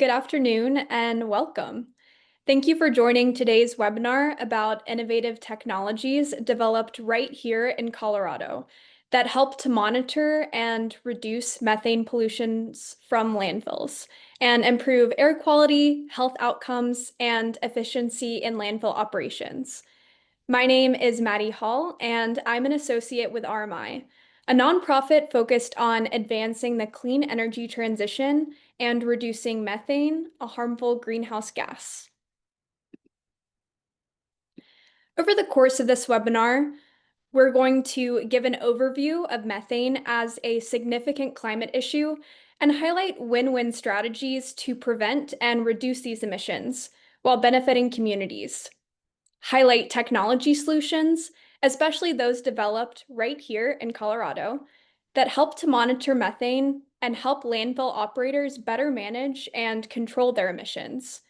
Good afternoon and welcome. Thank you for joining today's webinar about innovative technologies developed right here in Colorado that help to monitor and reduce methane pollutions from landfills and improve air quality, health outcomes, and efficiency in landfill operations. My name is Maddie Hall, and I'm an associate with RMI, a nonprofit focused on advancing the clean energy transition and reducing methane, a harmful greenhouse gas. Over the course of this webinar, we're going to give an overview of methane as a significant climate issue and highlight win-win strategies to prevent and reduce these emissions while benefiting communities. Highlight technology solutions, especially those developed right here in Colorado, that help to monitor methane and help landfill operators better manage and control their emissions.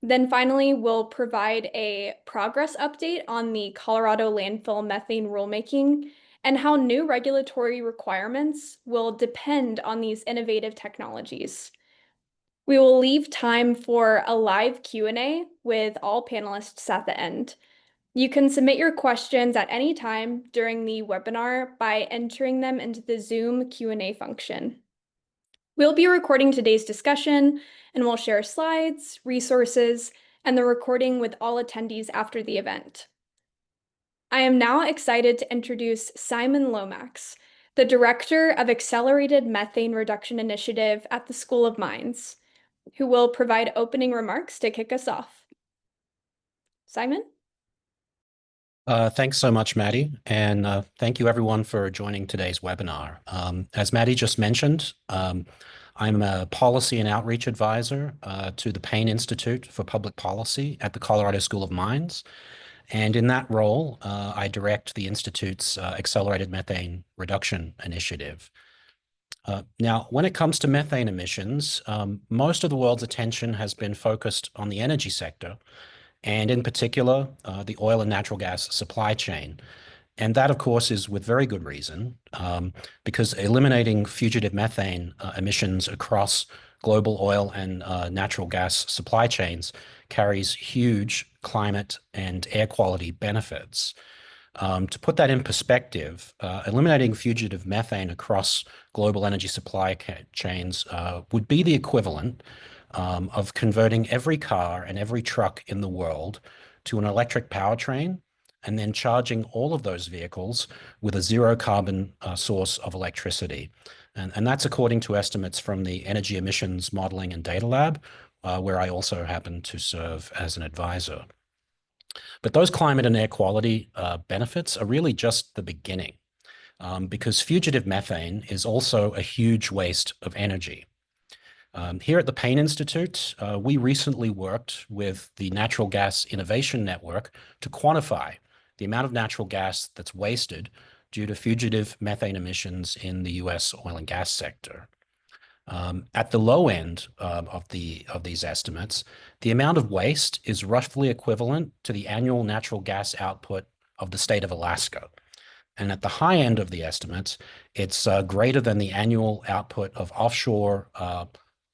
Then finally, we'll provide a progress update on the Colorado landfill methane rulemaking and how new regulatory requirements will depend on these innovative technologies. We will leave time for a live Q&A with all panelists at the end. You can submit your questions at any time during the webinar by entering them into the Zoom Q&A function. We'll be recording today's discussion, and we'll share slides, resources, and the recording with all attendees after the event. I am now excited to introduce Simon Lomax, the Director of Accelerated Methane Reduction Initiative at the School of Mines, who will provide opening remarks to kick us off. Simon? Thanks so much, Maddie, and thank you everyone for joining today's webinar. As Maddie just mentioned, I'm a policy and outreach advisor to the Payne Institute for Public Policy at the Colorado School of Mines. And in that role, I direct the Institute's Accelerated Methane Reduction Initiative. Now, when it comes to methane emissions, most of the world's attention has been focused on the energy sector, and in particular, the oil and natural gas supply chain. And that, of course, is with very good reason, because eliminating fugitive methane emissions across global oil and natural gas supply chains carries huge climate and air quality benefits. To put that in perspective, eliminating fugitive methane across global energy supply chains would be the equivalent of converting every car and every truck in the world to an electric powertrain and then charging all of those vehicles with a zero carbon source of electricity. And that's according to estimates from the Energy Emissions Modeling and Data Lab, where I also happen to serve as an advisor. But those climate and air quality benefits are really just the beginning, because fugitive methane is also a huge waste of energy. Here at the Payne Institute, we recently worked with the Natural Gas Innovation Network to quantify the amount of natural gas that's wasted due to fugitive methane emissions in the US oil and gas sector. At the low end of these estimates, the amount of waste is roughly equivalent to the annual natural gas output of the state of Alaska. And at the high end of the estimates, it's greater than the annual output of offshore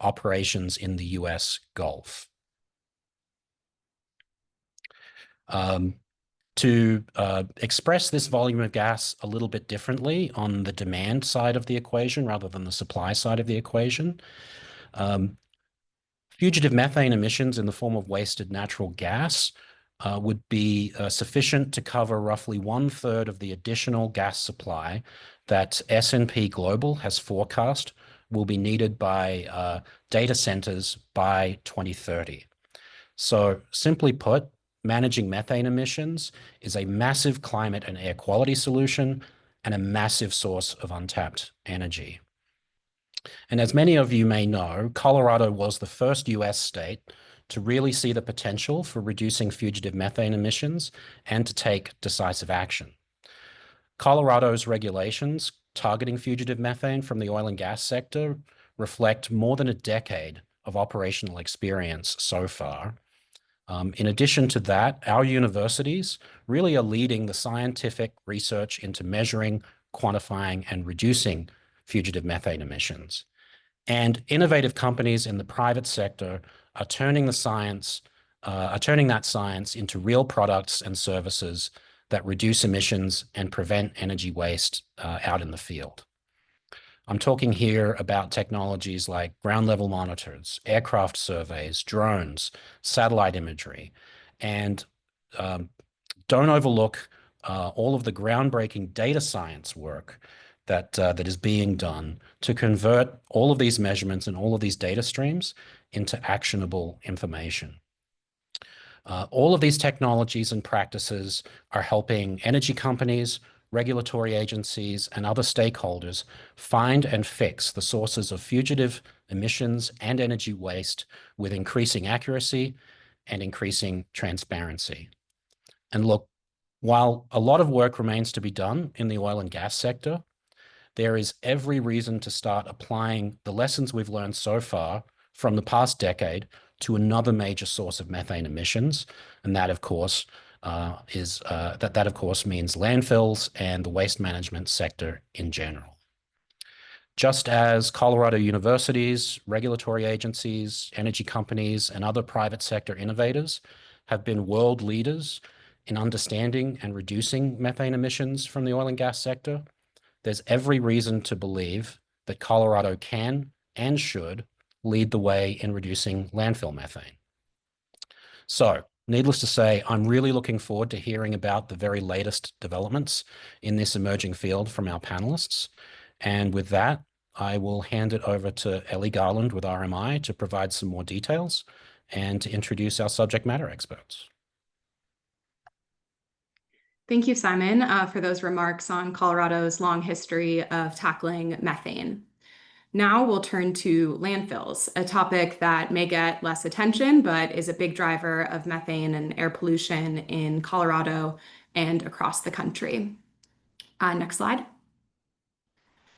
operations in the US Gulf. To express this volume of gas a little bit differently on the demand side of the equation rather than the supply side of the equation, fugitive methane emissions in the form of wasted natural gas would be sufficient to cover roughly 1/3 of the additional gas supply that S&P Global has forecast will be needed by data centers by 2030. So simply put, managing methane emissions is a massive climate and air quality solution and a massive source of untapped energy. And as many of you may know, Colorado was the first US state to really see the potential for reducing fugitive methane emissions and to take decisive action. Colorado's regulations targeting fugitive methane from the oil and gas sector reflect more than a decade of operational experience so far. In addition to that, our universities really are leading the scientific research into measuring, quantifying, and reducing fugitive methane emissions. And innovative companies in the private sector are turning that science into real products and services that reduce emissions and prevent energy waste out in the field. I'm talking here about technologies like ground level monitors, aircraft surveys, drones, satellite imagery, and don't overlook all of the groundbreaking data science work that is being done to convert all of these measurements and all of these data streams into actionable information. All of these technologies and practices are helping energy companies, regulatory agencies, and other stakeholders find and fix the sources of fugitive emissions and energy waste with increasing accuracy and increasing transparency. And look, while a lot of work remains to be done in the oil and gas sector, there is every reason to start applying the lessons we've learned so far from the past decade to another major source of methane emissions, and that, of course, means landfills and the waste management sector in general. Just as Colorado universities, regulatory agencies, energy companies, and other private sector innovators have been world leaders in understanding and reducing methane emissions from the oil and gas sector, there's every reason to believe that Colorado can and should lead the way in reducing landfill methane. So, needless to say, I'm really looking forward to hearing about the very latest developments in this emerging field from our panelists. And with that, I will hand it over to Ellie Garland with RMI to provide some more details and to introduce our subject matter experts. Thank you, Simon, for those remarks on Colorado's long history of tackling methane. Now we'll turn to landfills, a topic that may get less attention, but is a big driver of methane and air pollution in Colorado and across the country. Next slide.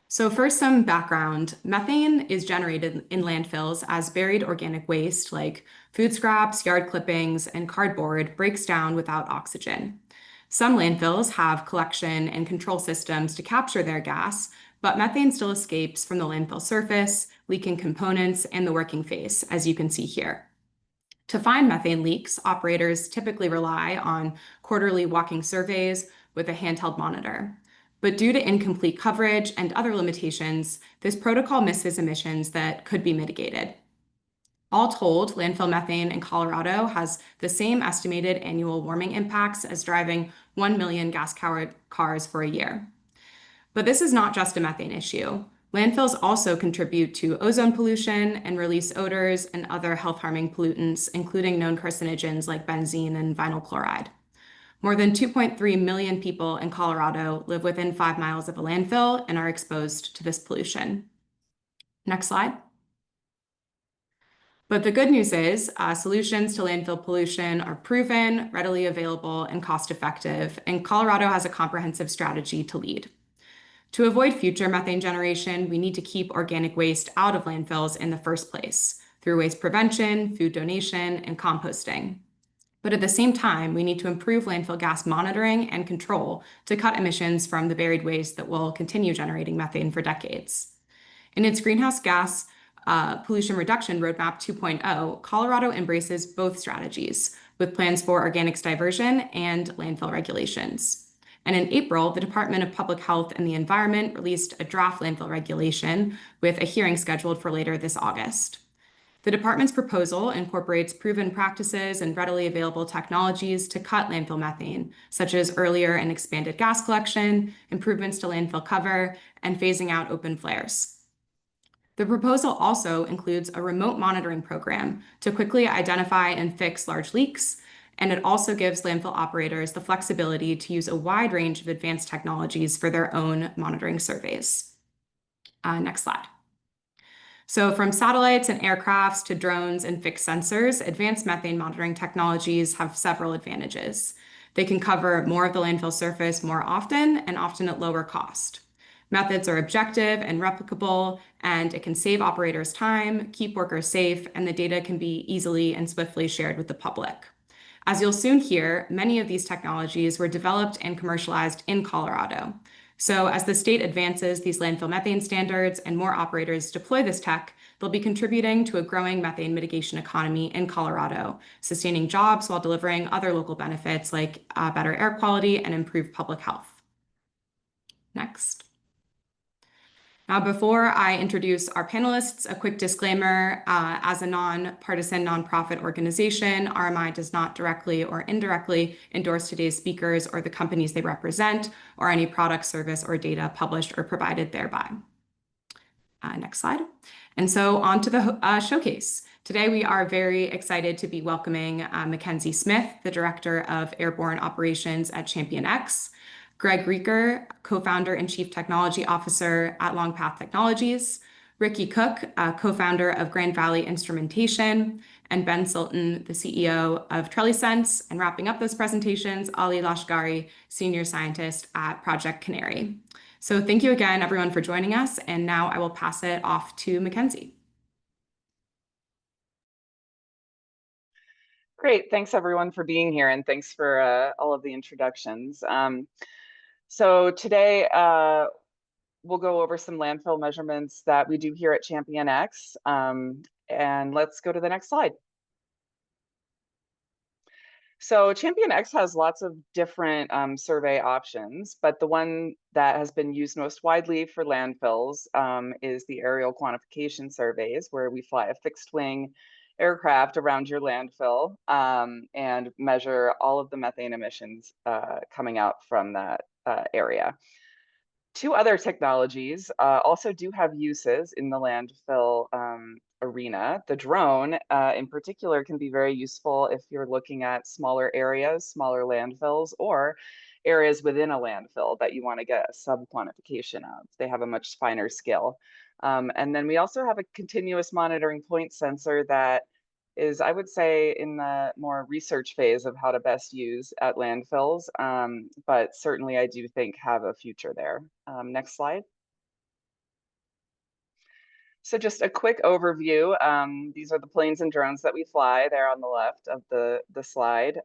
So first, some background. Methane is generated in landfills as buried organic waste like food scraps, yard clippings, and cardboard breaks down without oxygen. Some landfills have collection and control systems to capture their gas, but methane still escapes from the landfill surface, leaking components and the working face, as you can see here. To find methane leaks, operators typically rely on quarterly walking surveys with a handheld monitor. But due to incomplete coverage and other limitations, this protocol misses emissions that could be mitigated. All told, landfill methane in Colorado has the same estimated annual warming impacts as driving 1 million gas-powered cars for a year. But this is not just a methane issue. Landfills also contribute to ozone pollution and release odors and other health-harming pollutants, including known carcinogens like benzene and vinyl chloride. More than 2.3 million people in Colorado live within 5 miles of a landfill and are exposed to this pollution. Next slide. But the good news is solutions to landfill pollution are proven, readily available, and cost-effective, and Colorado has a comprehensive strategy to lead. To avoid future methane generation, we need to keep organic waste out of landfills in the first place through waste prevention, food donation, and composting. But at the same time, we need to improve landfill gas monitoring and control to cut emissions from the buried waste that will continue generating methane for decades. In its greenhouse gas Pollution Reduction Roadmap 2.0, Colorado embraces both strategies with plans for organics diversion and landfill regulations. And in April, the Department of Public Health and the Environment released a draft landfill regulation with a hearing scheduled for later this August. The department's proposal incorporates proven practices and readily available technologies to cut landfill methane, such as earlier and expanded gas collection, improvements to landfill cover, and phasing out open flares. The proposal also includes a remote monitoring program to quickly identify and fix large leaks, and it also gives landfill operators the flexibility to use a wide range of advanced technologies for their own monitoring surveys. Next slide. So from satellites and aircrafts to drones and fixed sensors, advanced methane monitoring technologies have several advantages. They can cover more of the landfill surface more often and often at lower cost. Methods are objective and replicable, and it can save operators time, keep workers safe, and the data can be easily and swiftly shared with the public. As you'll soon hear, many of these technologies were developed and commercialized in Colorado. So as the state advances these landfill methane standards and more operators deploy this tech, they'll be contributing to a growing methane mitigation economy in Colorado, sustaining jobs while delivering other local benefits like better air quality and improved public health. Next. Now, before I introduce our panelists, a quick disclaimer. As a nonpartisan nonprofit organization, RMI does not directly or indirectly endorse today's speakers or the companies they represent, or any product, service, or data published or provided thereby. Next slide. And so on to the showcase. Today, we are very excited to be welcoming Mackenzie Smith, the Director of Airborne Operations at ChampionX, Greg Rieker, co-founder and chief technology officer at LongPath Technologies, Ricky Cook, co-founder of Valley Instrumentation, and Ben Sultan, the CEO of TrelliSense, and wrapping up those presentations, Ali Lashkari, senior scientist at Project Canary. So thank you again, everyone, for joining us. And now I will pass it off to Mackenzie. Great. Thanks, everyone, for being here. And thanks for all of the introductions. So today, we'll go over some landfill measurements that we do here at ChampionX. And let's go to the next slide. So ChampionX has lots of different survey options, but the one that has been used most widely for landfills is the aerial quantification surveys, where we fly a fixed wing aircraft around your landfill and measure all of the methane emissions coming out from that area. Two other technologies also do have uses in the landfill arena. The drone in particular can be very useful if you're looking at smaller areas, smaller landfills, or areas within a landfill that you want to get a sub-quantification of. They have a much finer scale. And then we also have a continuous monitoring point sensor that is, I would say, in the more research phase of how to best use at landfills, but certainly I do think have a future there. Next slide. So just a quick overview. These are the planes and drones that we fly there on the left of the slide.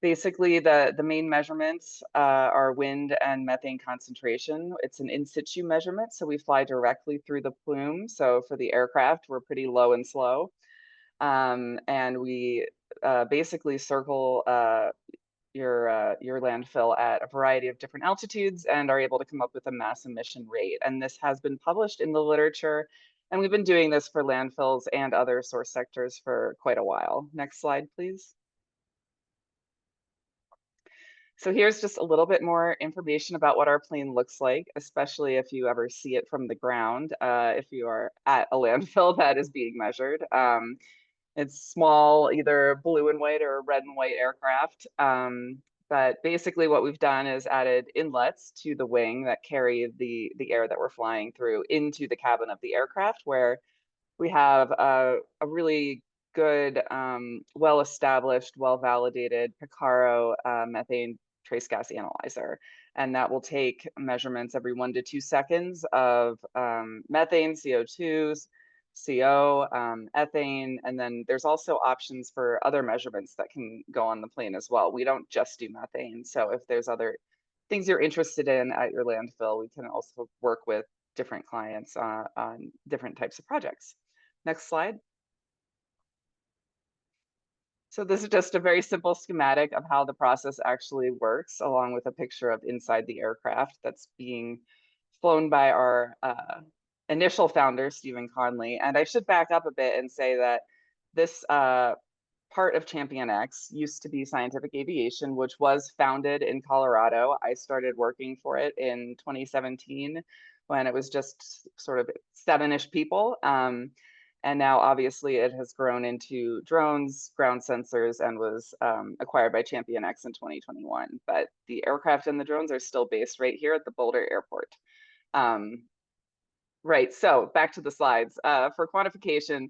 Basically, the main measurements are wind and methane concentration. It's an in situ measurement, so we fly directly through the plume. So for the aircraft, we're pretty low and slow. And we basically circle your landfill at a variety of different altitudes and are able to come up with a mass emission rate. And this has been published in the literature, and we've been doing this for landfills and other source sectors for quite a while. Next slide, please. So here's just a little bit more information about what our plane looks like, especially if you ever see it from the ground, if you are at a landfill that is being measured. It's small, either blue and white or red and white aircraft. But basically what we've done is added inlets to the wing that carry the air that we're flying through into the cabin of the aircraft, where we have a really good, well-established, well-validated Picaro methane trace gas analyzer. And that will take measurements every 1 to 2 seconds of methane, CO2s, CO, ethane, and then there's also options for other measurements that can go on the plane as well. We don't just do methane. So if there's other things you're interested in at your landfill, we can also work with different clients on different types of projects. Next slide. So this is just a very simple schematic of how the process actually works, along with a picture of inside the aircraft that's being flown by our initial founder, Stephen Conley. And I should back up a bit and say that this part of ChampionX used to be Scientific Aviation, which was founded in Colorado. I started working for it in 2017 when it was just sort of 7-ish people. And now obviously it has grown into drones, ground sensors, and was acquired by ChampionX in 2021. But the aircraft and the drones are still based right here at the Boulder Airport. Right, so back to the slides. For quantification,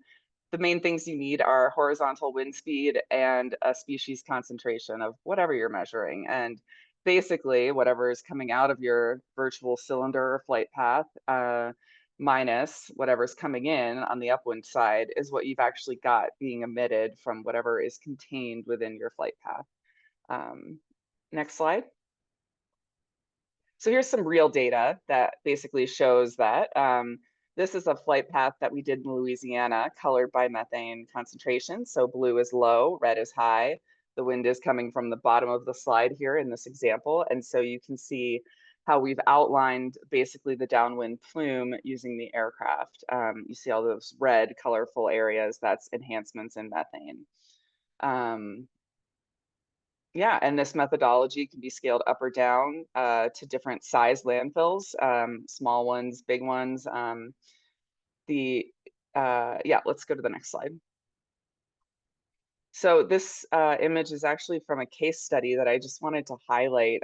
the main things you need are horizontal wind speed and a species concentration of whatever you're measuring. And basically, whatever is coming out of your virtual cylinder or flight path minus whatever's coming in on the upwind side is what you've actually got being emitted from whatever is contained within your flight path. Next slide. So here's some real data that basically shows that. This is a flight path that we did in Louisiana, colored by methane concentration. So blue is low, red is high. The wind is coming from the bottom of the slide here in this example. And so you can see how we've outlined basically the downwind plume using the aircraft. You see all those red colorful areas, that's enhancements in methane. Yeah, and this methodology can be scaled up or down to different size landfills, small ones, big ones. Yeah, let's go to the next slide. So this image is actually from a case study that I just wanted to highlight.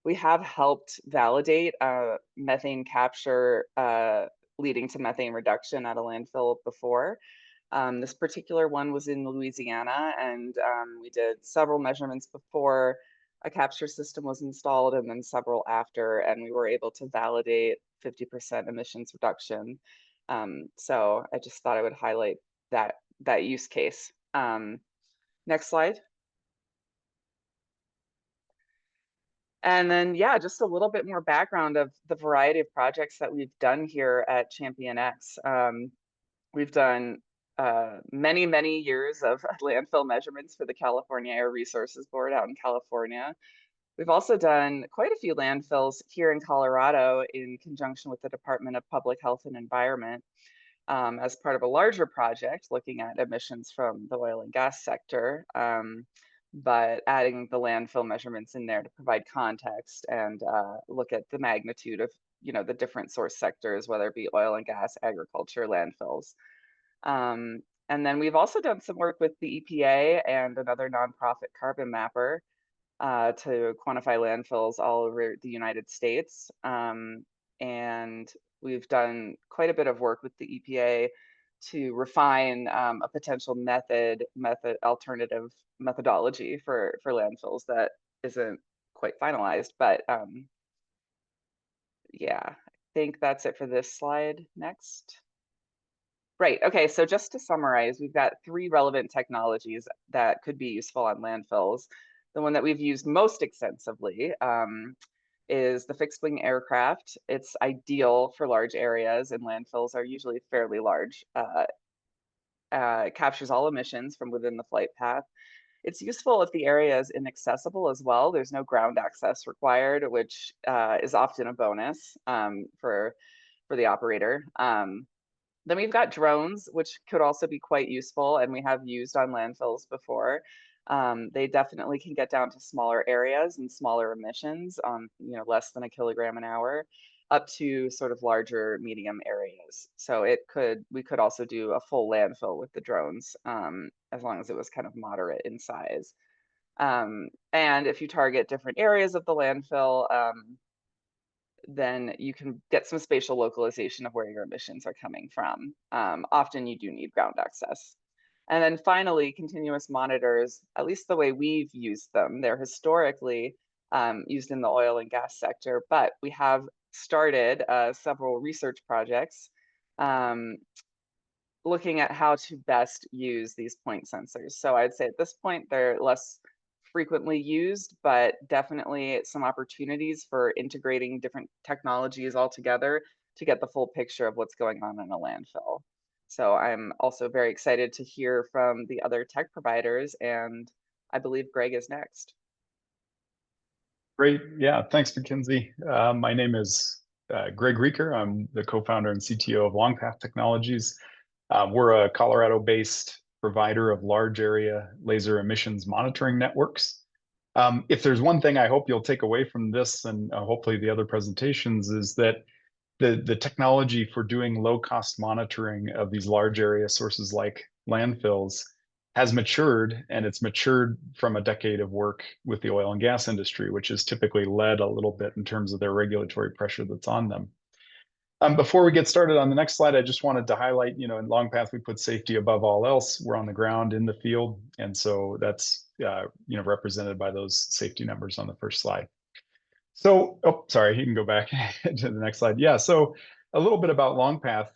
We have helped validate methane capture leading to methane reduction at a landfill before. This particular one was in Louisiana, and we did several measurements before a capture system was installed and then several after, and we were able to validate 50% emissions reduction. So I just thought I would highlight that use case. Next slide. And then, yeah, just a little bit more background of the variety of projects that we've done here at ChampionX. We've done many, many years of landfill measurements for the California Air Resources Board out in California. We've also done quite a few landfills here in Colorado in conjunction with the Department of Public Health and Environment as part of a larger project looking at emissions from the oil and gas sector, but adding the landfill measurements in there to provide context and look at the magnitude of the different source sectors, whether it be oil and gas, agriculture, landfills. And then we've also done some work with the EPA and another nonprofit carbon mapper to quantify landfills all over the United States. And we've done quite a bit of work with the EPA to refine a potential alternative methodology for landfills that isn't quite finalized. But yeah, I think that's it for this slide. Next. Right, okay, so just to summarize, we've got 3 relevant technologies that could be useful on landfills. The one that we've used most extensively is the fixed wing aircraft. It's ideal for large areas, and landfills are usually fairly large. It captures all emissions from within the flight path. It's useful if the area is inaccessible as well. There's no ground access required, which is often a bonus for the operator. Then we've got drones, which could also be quite useful, and we have used on landfills before. They definitely can get down to smaller areas and smaller emissions, less than 1 kilogram an hour, up to sort of larger medium areas. So we could also do a full landfill with the drones, as long as it was kind of moderate in size. And if you target different areas of the landfill, then you can get some spatial localization of where your emissions are coming from. Often you do need ground access. And then finally, continuous monitors, at least the way we've used them, they're historically used in the oil and gas sector, but we have started several research projects looking at how to best use these point sensors. So I'd say at this point, they're less frequently used, but definitely some opportunities for integrating different technologies all together to get the full picture of what's going on in a landfill. So I'm also very excited to hear from the other tech providers, and I believe Greg is next. Great. Yeah, thanks, Mackenzie. My name is Greg Rieker. I'm the co-founder and CTO of LongPath Technologies. We're a Colorado-based provider of large area laser emissions monitoring networks. If there's one thing I hope you'll take away from this and hopefully the other presentations is that the technology for doing low-cost monitoring of these large area sources like landfills has matured, and it's matured from a decade of work with the oil and gas industry, which has typically led a little bit in terms of their regulatory pressure that's on them. Before we get started on the next slide, I just wanted to highlight, in LongPath, we put safety above all else. We're on the ground in the field. And so that's, represented by those safety numbers on the first slide. So, sorry, you can go back to the next slide. Yeah, so a little bit about LongPath.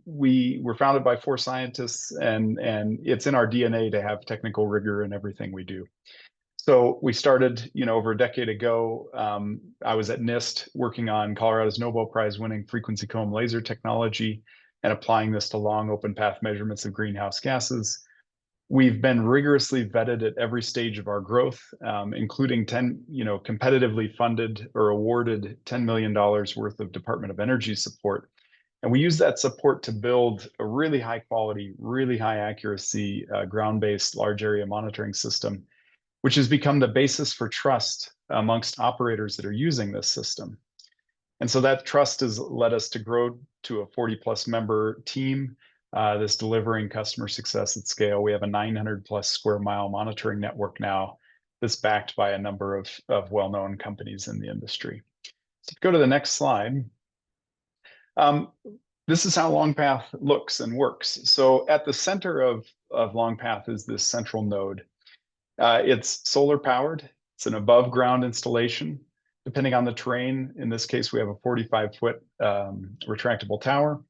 We were founded by 4 scientists, and it's in our DNA to have technical rigor in everything we do. So we started, over a decade ago. I was at NIST working on Colorado's Nobel Prize winning frequency comb laser technology and applying this to long open path measurements of greenhouse gases. We've been rigorously vetted at every stage of our growth, including competitively funded or awarded $10 million worth of Department of Energy support. And we use that support to build a really high quality, really high accuracy, ground-based large area monitoring system, which has become the basis for trust amongst operators that are using this system. And so that trust has led us to grow to a 40+ member team that's delivering customer success at scale. We have a 900+ square mile monitoring network now that's backed by a number of well-known companies in the industry. So go to the next slide. This is how LongPath looks and works. So at the center of LongPath is this central node. It's solar powered. It's an above ground installation. Depending on the terrain, in this case, we have a 45-foot retractable tower.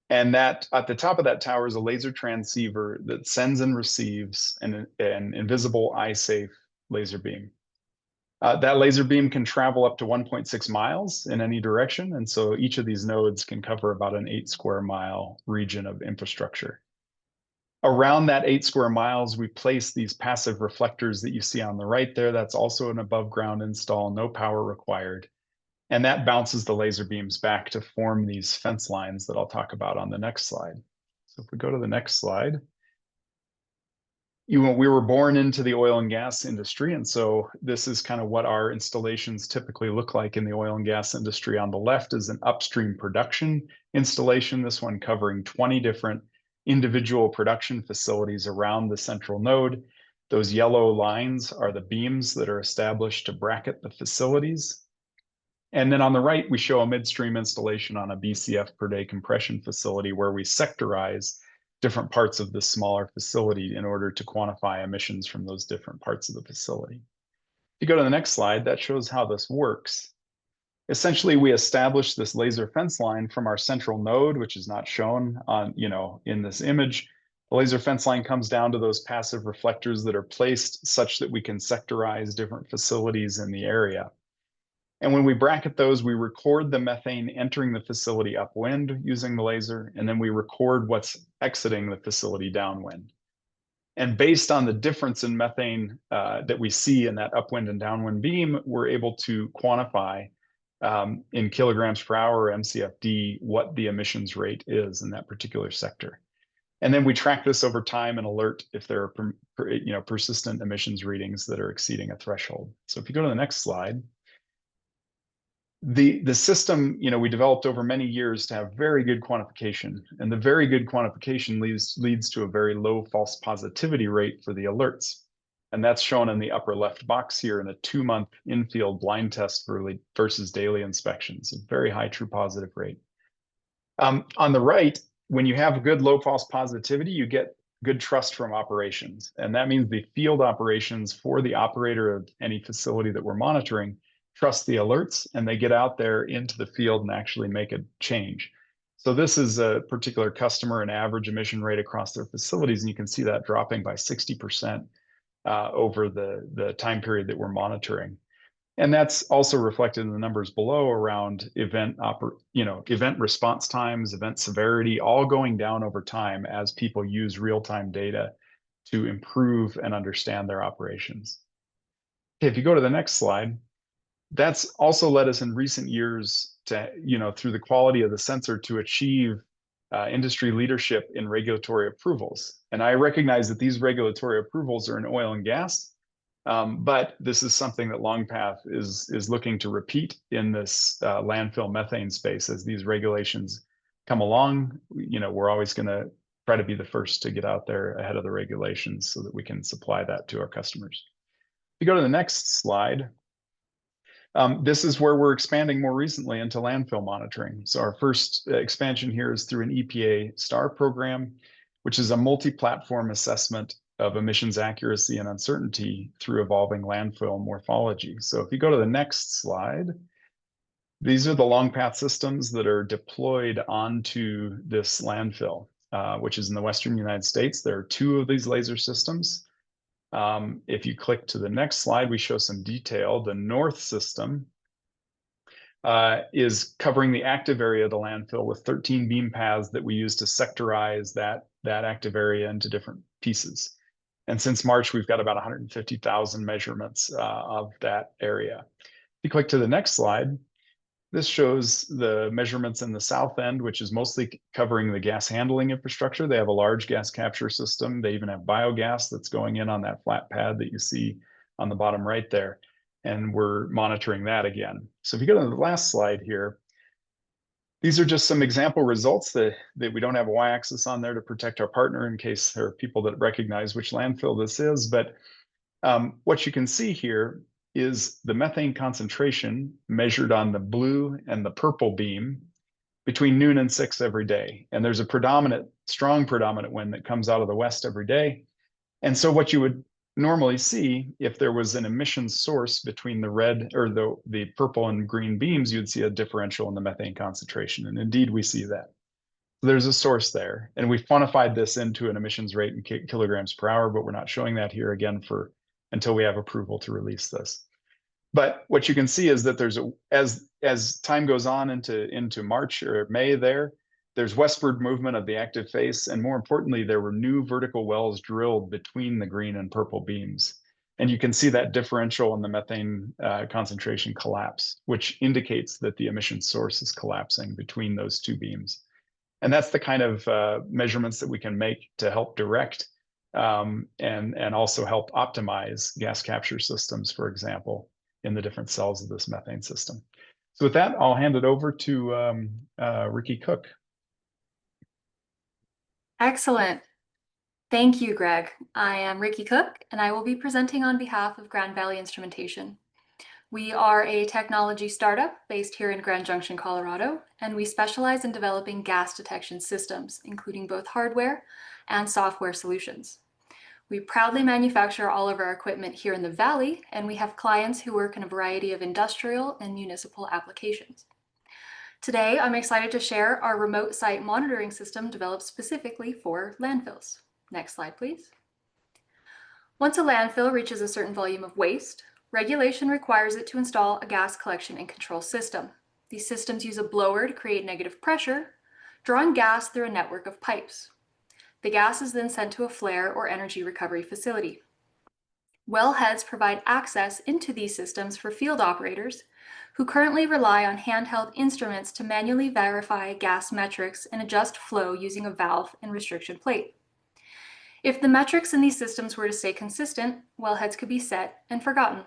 And that at the top of that tower is a laser transceiver that sends and receives an invisible eye-safe laser beam. That laser beam can travel up to 1.6 miles in any direction. And so each of these nodes can cover about an 8 square mile region of infrastructure. Around that 8 square miles, we place these passive reflectors that you see on the right there. That's also an above ground install, no power required. And that bounces the laser beams back to form these fence lines that I'll talk about on the next slide. So if we go to the next slide, we were born into the oil and gas industry. And so this is kind of what our installations typically look like in the oil and gas industry. On the left is an upstream production installation, this one covering 20 different individual production facilities around the central node. Those yellow lines are the beams that are established to bracket the facilities. And then on the right, we show a midstream installation on a BCF per day compression facility where we sectorize different parts of this smaller facility in order to quantify emissions from those different parts of the facility. If you go to the next slide, that shows how this works. Essentially, we establish this laser fence line from our central node, which is not shown on, in this image. The laser fence line comes down to those passive reflectors that are placed such that we can sectorize different facilities in the area. And when we bracket those, we record the methane entering the facility upwind using the laser, and then we record what's exiting the facility downwind. And based on the difference in methane that we see in that upwind and downwind beam, we're able to quantify in kilograms per hour, MCFD, what the emissions rate is in that particular sector. And then we track this over time and alert if there are persistent emissions readings that are exceeding a threshold. So if you go to the next slide, the system, we developed over many years to have very good quantification, and the very good quantification leads to a very low false positivity rate for the alerts. And that's shown in the upper left box here in a 2-month in-field blind test versus daily inspections, a very high true positive rate. On the right, when you have good low false positivity, you get good trust from operations. And that means the field operations for the operator of any facility that we're monitoring trust the alerts, and they get out there into the field and actually make a change. So this is a particular customer and average emission rate across their facilities, and you can see that dropping by 60% over the time period that we're monitoring. And that's also reflected in the numbers below around event response times, event severity, all going down over time as people use real-time data to improve and understand their operations. Okay, if you go to the next slide, that's also led us in recent years to, through the quality of the sensor, to achieve industry leadership in regulatory approvals. And I recognize that these regulatory approvals are in oil and gas, but this is something that LongPath is looking to repeat in this landfill methane space. As these regulations come along, we're always going to try to be the first to get out there ahead of the regulations so that we can supply that to our customers. If you go to the next slide, this is where we're expanding more recently into landfill monitoring. So our first expansion here is through an EPA STAR program, which is a multi-platform assessment of emissions accuracy and uncertainty through evolving landfill morphology. So if you go to the next slide, these are the LongPath systems that are deployed onto this landfill, which is in the Western United States. There are 2 of these laser systems. If you click to the next slide, we show some detail. The north system is covering the active area of the landfill with 13 beam paths that we use to sectorize that active area into different pieces. And since March, we've got about 150,000 measurements of that area. If you click to the next slide, this shows the measurements in the south end, which is mostly covering the gas handling infrastructure. They have a large gas capture system. They even have biogas that's going in on that flat pad that you see on the bottom right there. And we're monitoring that again. So if you go to the last slide here, these are just some example results that we don't have a y-axis on there to protect our partner in case there are people that recognize which landfill this is. But what you can see here is the methane concentration measured on the blue and the purple beam between noon and 6 every day. And there's a strong predominant wind that comes out of the west every day. And so what you would normally see if there was an emission source between the red or the purple and green beams, you'd see a differential in the methane concentration. And indeed, we see that. So there's a source there. And we quantified this into an emissions rate in kilograms per hour, but we're not showing that here again until we have approval to release this. But what you can see is that as time goes on into March or May there's westward movement of the active face. And more importantly, there were new vertical wells drilled between the green and purple beams. And you can see that differential in the methane concentration collapse, which indicates that the emission source is collapsing between those two beams. And that's the kind of measurements that we can make to help direct and also help optimize gas capture systems, for example, in the different cells of this methane system. So with that, I'll hand it over to Ricky Cook. Excellent. Thank you, Greg. I am Ricky Cook, and I will be presenting on behalf of Grand Valley Instrumentation. We are a technology startup based here in Grand Junction, Colorado, and we specialize in developing gas detection systems, including both hardware and software solutions. We proudly manufacture all of our equipment here in the Valley, and we have clients who work in a variety of industrial and municipal applications. Today, I'm excited to share our remote site monitoring system developed specifically for landfills. Next slide, please. Once a landfill reaches a certain volume of waste, regulation requires it to install a gas collection and control system. These systems use a blower to create negative pressure, drawing gas through a network of pipes. The gas is then sent to a flare or energy recovery facility. Wellheads provide access into these systems for field operators who currently rely on handheld instruments to manually verify gas metrics and adjust flow using a valve and restriction plate. If the metrics in these systems were to stay consistent, wellheads could be set and forgotten.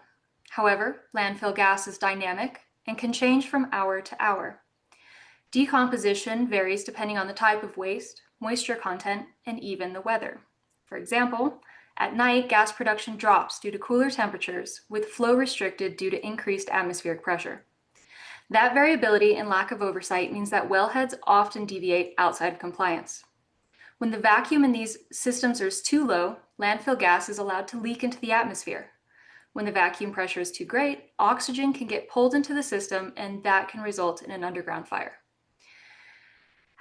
However, landfill gas is dynamic and can change from hour to hour. Decomposition varies depending on the type of waste, moisture content, and even the weather. For example, at night, gas production drops due to cooler temperatures, with flow restricted due to increased atmospheric pressure. That variability and lack of oversight means that wellheads often deviate outside of compliance. When the vacuum in these systems is too low, landfill gas is allowed to leak into the atmosphere. When the vacuum pressure is too great, oxygen can get pulled into the system, and that can result in an underground fire.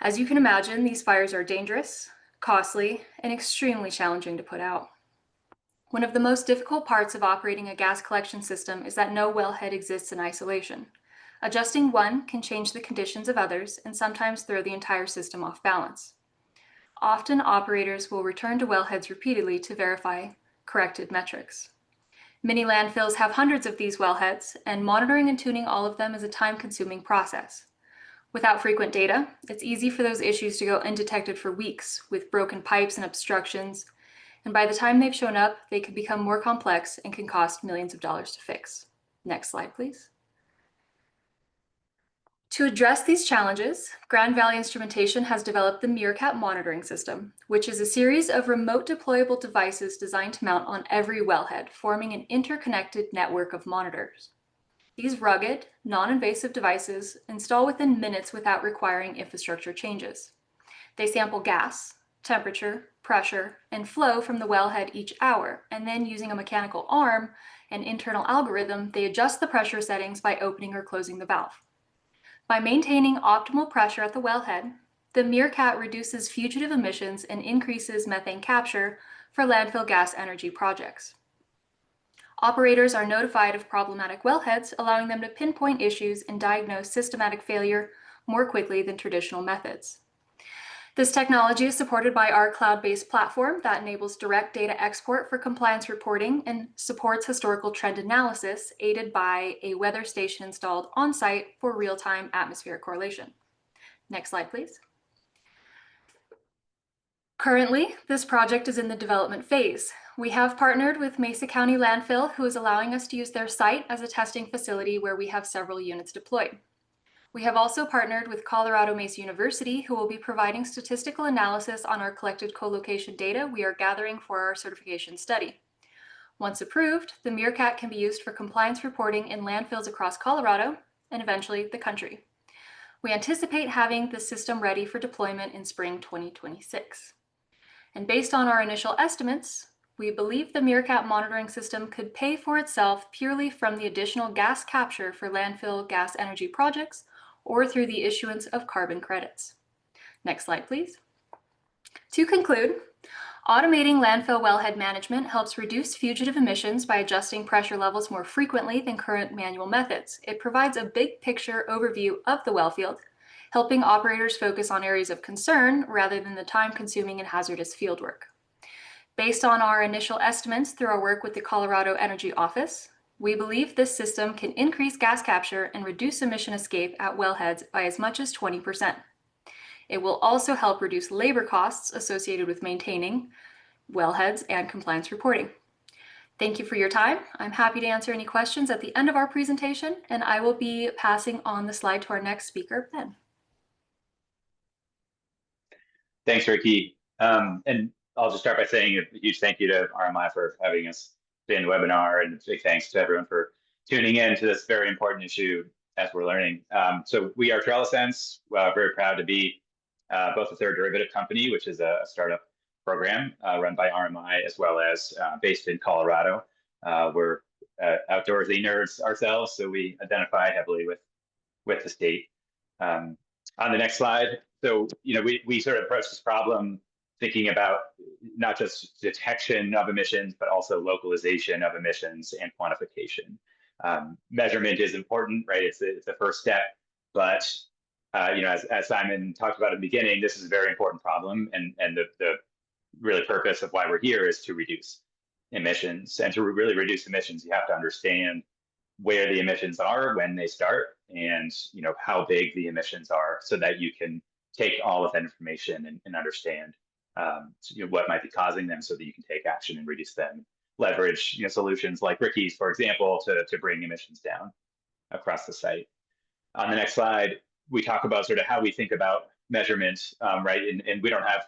As you can imagine, these fires are dangerous, costly, and extremely challenging to put out. One of the most difficult parts of operating a gas collection system is that no wellhead exists in isolation. Adjusting one can change the conditions of others and sometimes throw the entire system off balance. Often, operators will return to wellheads repeatedly to verify corrected metrics. Many landfills have hundreds of these wellheads, and monitoring and tuning all of them is a time-consuming process. Without frequent data, it's easy for those issues to go undetected for weeks with broken pipes and obstructions, and by the time they've shown up, they can become more complex and can cost millions of dollars to fix. Next slide, please. To address these challenges, Grand Valley Instrumentation has developed the Meerkat monitoring system, which is a series of remote deployable devices designed to mount on every wellhead, forming an interconnected network of monitors. These rugged, non-invasive devices install within minutes without requiring infrastructure changes. They sample gas, temperature, pressure, and flow from the wellhead each hour, and then using a mechanical arm and internal algorithm, they adjust the pressure settings by opening or closing the valve. By maintaining optimal pressure at the wellhead, the Meerkat reduces fugitive emissions and increases methane capture for landfill gas energy projects. Operators are notified of problematic wellheads, allowing them to pinpoint issues and diagnose systematic failure more quickly than traditional methods. This technology is supported by our cloud-based platform that enables direct data export for compliance reporting and supports historical trend analysis, aided by a weather station installed on-site for real-time atmospheric correlation. Next slide, please. Currently, this project is in the development phase. We have partnered with Mesa County Landfill, who is allowing us to use their site as a testing facility where we have several units deployed. We have also partnered with Colorado Mesa University, who will be providing statistical analysis on our collected co-location data we are gathering for our certification study. Once approved, the Meerkat can be used for compliance reporting in landfills across Colorado and eventually the country. We anticipate having the system ready for deployment in spring 2026. And based on our initial estimates, we believe the Meerkat monitoring system could pay for itself purely from the additional gas capture for landfill gas energy projects or through the issuance of carbon credits. Next slide, please. To conclude, automating landfill wellhead management helps reduce fugitive emissions by adjusting pressure levels more frequently than current manual methods. It provides a big picture overview of the well field, helping operators focus on areas of concern rather than the time-consuming and hazardous fieldwork. Based on our initial estimates through our work with the Colorado Energy Office, we believe this system can increase gas capture and reduce emission escape at wellheads by as much as 20%. It will also help reduce labor costs associated with maintaining wellheads and compliance reporting. Thank you for your time. I'm happy to answer any questions at the end of our presentation, and I will be passing on the slide to our next speaker, Ben. Thanks, Ricky. And I'll just start by saying a huge thank you to RMI for having us in the webinar, and a big thanks to everyone for tuning in to this very important issue as we're learning. So we are TrelliSense, very proud to be both a third derivative company, which is a startup program run by RMI, as well as based in Colorado. We're outdoorsy nerds ourselves, so we identify heavily with the state. On the next slide, so we sort of approach this problem thinking about not just detection of emissions, but also localization of emissions and quantification. Measurement is important, right? It's the first step, but as Simon talked about at the beginning, this is a very important problem, and the really purpose of why we're here is to reduce emissions. And to really reduce emissions, you have to understand where the emissions are, when they start, and how big the emissions are, so that you can take all of that information and understand what might be causing them, so that you can take action and reduce them. Leverage solutions like Ricky's, for example, to bring emissions down across the site. On the next slide, we talk about sort of how we think about measurement, right? And we don't have